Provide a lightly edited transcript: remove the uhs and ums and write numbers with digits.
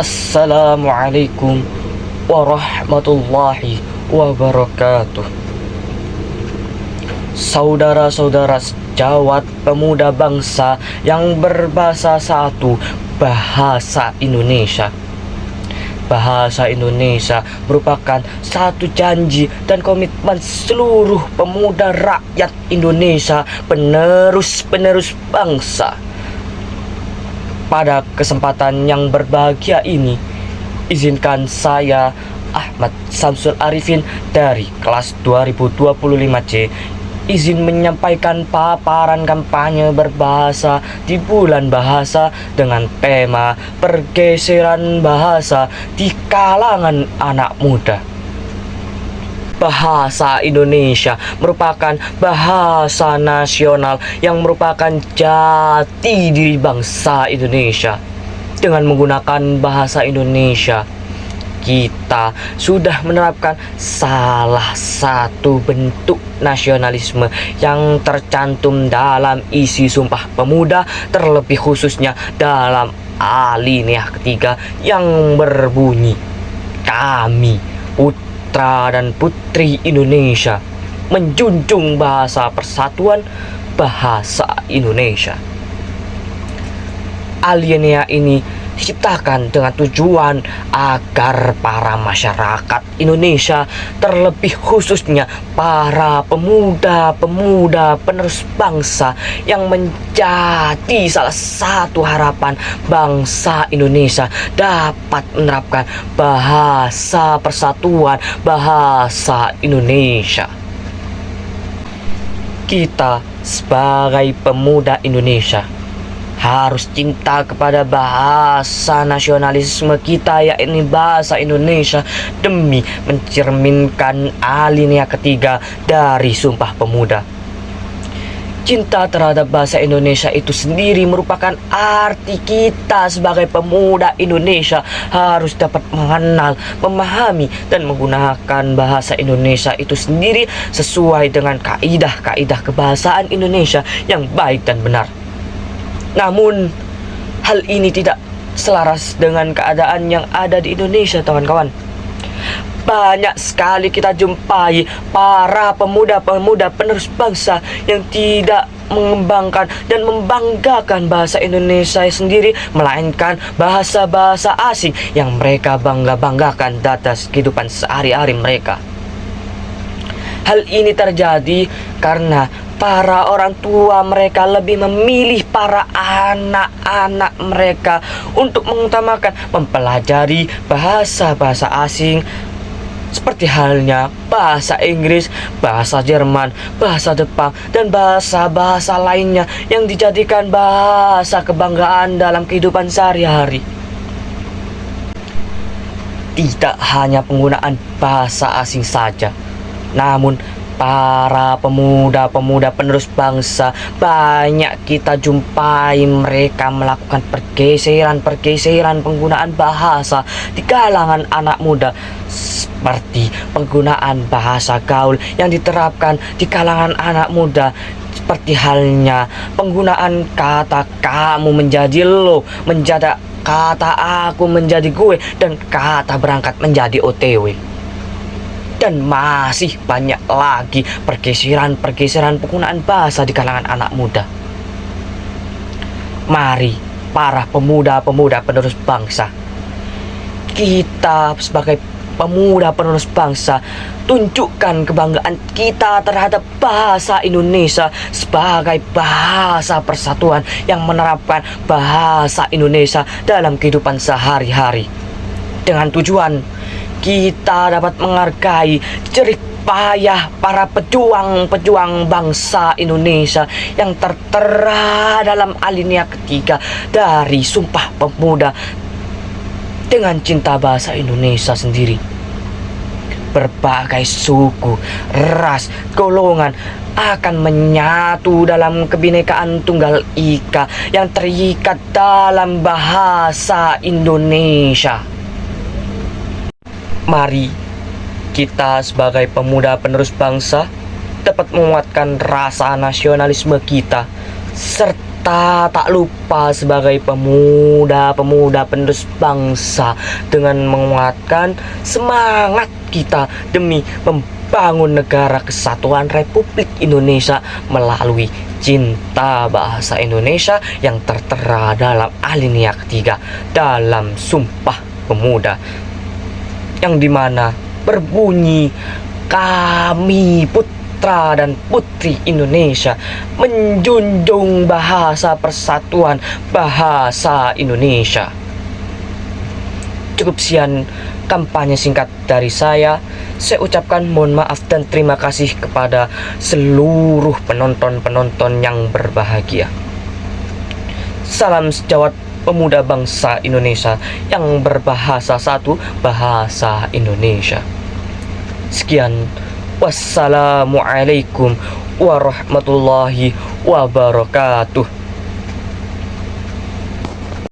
Assalamualaikum warahmatullahi wabarakatuh. Saudara-saudara sejawat pemuda bangsa yang berbahasa satu, bahasa Indonesia. Bahasa Indonesia merupakan satu janji dan komitmen seluruh pemuda rakyat Indonesia, penerus-penerus bangsa. Pada kesempatan yang berbahagia ini, izinkan saya, Ahmad Samsul Arifin dari kelas 2025C, izin menyampaikan paparan kampanye berbahasa di bulan bahasa dengan tema pergeseran bahasa di kalangan anak muda. Bahasa Indonesia merupakan bahasa nasional yang merupakan jati diri bangsa Indonesia. Dengan menggunakan bahasa Indonesia, kita sudah menerapkan salah satu bentuk nasionalisme yang tercantum dalam isi Sumpah Pemuda, terlebih khususnya dalam alinea ketiga yang berbunyi, "Kami, putra dan putri Indonesia, menjunjung bahasa persatuan bahasa Indonesia." Alinea ini diciptakan dengan tujuan agar para masyarakat Indonesia, terlebih khususnya para pemuda-pemuda penerus bangsa yang menjadi salah satu harapan bangsa Indonesia, dapat menerapkan bahasa persatuan bahasa Indonesia. Kita sebagai pemuda Indonesia harus cinta kepada bahasa nasionalisme kita, yakni bahasa Indonesia, demi mencerminkan alinea ketiga dari Sumpah Pemuda. Cinta terhadap bahasa Indonesia itu sendiri merupakan arti kita sebagai pemuda Indonesia harus dapat mengenal, memahami, dan menggunakan bahasa Indonesia itu sendiri sesuai dengan kaidah-kaidah kebahasaan Indonesia yang baik dan benar. Namun, hal ini tidak selaras dengan keadaan yang ada di Indonesia, kawan-kawan. Banyak sekali kita jumpai para pemuda-pemuda penerus bangsa yang tidak mengembangkan dan membanggakan bahasa Indonesia sendiri, melainkan bahasa-bahasa asing yang mereka bangga-banggakan atas kehidupan sehari-hari mereka. Hal ini terjadi karena para orang tua mereka lebih memilih para anak-anak mereka untuk mengutamakan mempelajari bahasa-bahasa asing, seperti halnya bahasa Inggris, bahasa Jerman, bahasa Jepang, dan bahasa-bahasa lainnya yang dijadikan bahasa kebanggaan dalam kehidupan sehari-hari. Tidak hanya penggunaan bahasa asing saja, namun para pemuda-pemuda penerus bangsa, banyak kita jumpai mereka melakukan pergeseran penggunaan bahasa di kalangan anak muda, seperti penggunaan bahasa gaul yang diterapkan di kalangan anak muda, seperti halnya penggunaan kata kamu menjadi lo, menjadi kata aku menjadi gue, dan kata berangkat menjadi OTW. Dan masih banyak lagi pergeseran penggunaan bahasa di kalangan anak muda. Mari para pemuda-pemuda penerus bangsa, kita sebagai pemuda penerus bangsa tunjukkan kebanggaan kita terhadap bahasa Indonesia sebagai bahasa persatuan yang menerapkan bahasa Indonesia dalam kehidupan sehari-hari, dengan tujuan kita dapat menghargai jerih payah para pejuang-pejuang bangsa Indonesia yang tertera dalam alinea ketiga dari Sumpah Pemuda. Dengan cinta bahasa Indonesia sendiri, berbagai suku, ras, golongan akan menyatu dalam kebinekaan tunggal ika yang terikat dalam bahasa Indonesia. Mari kita sebagai pemuda penerus bangsa dapat menguatkan rasa nasionalisme kita serta kita tak lupa sebagai pemuda-pemuda penerus bangsa dengan menguatkan semangat kita demi membangun negara kesatuan Republik Indonesia melalui cinta bahasa Indonesia yang tertera dalam alinea ketiga dalam Sumpah Pemuda, yang dimana berbunyi, kami putra dan putri Indonesia menjunjung bahasa persatuan bahasa Indonesia. Cukup sekian kampanye singkat dari saya. Saya ucapkan mohon maaf dan terima kasih kepada seluruh penonton-penonton yang berbahagia. Salam sejawat pemuda bangsa Indonesia yang berbahasa satu, bahasa Indonesia. Sekian, wassalamualaikum warahmatullahi wabarakatuh.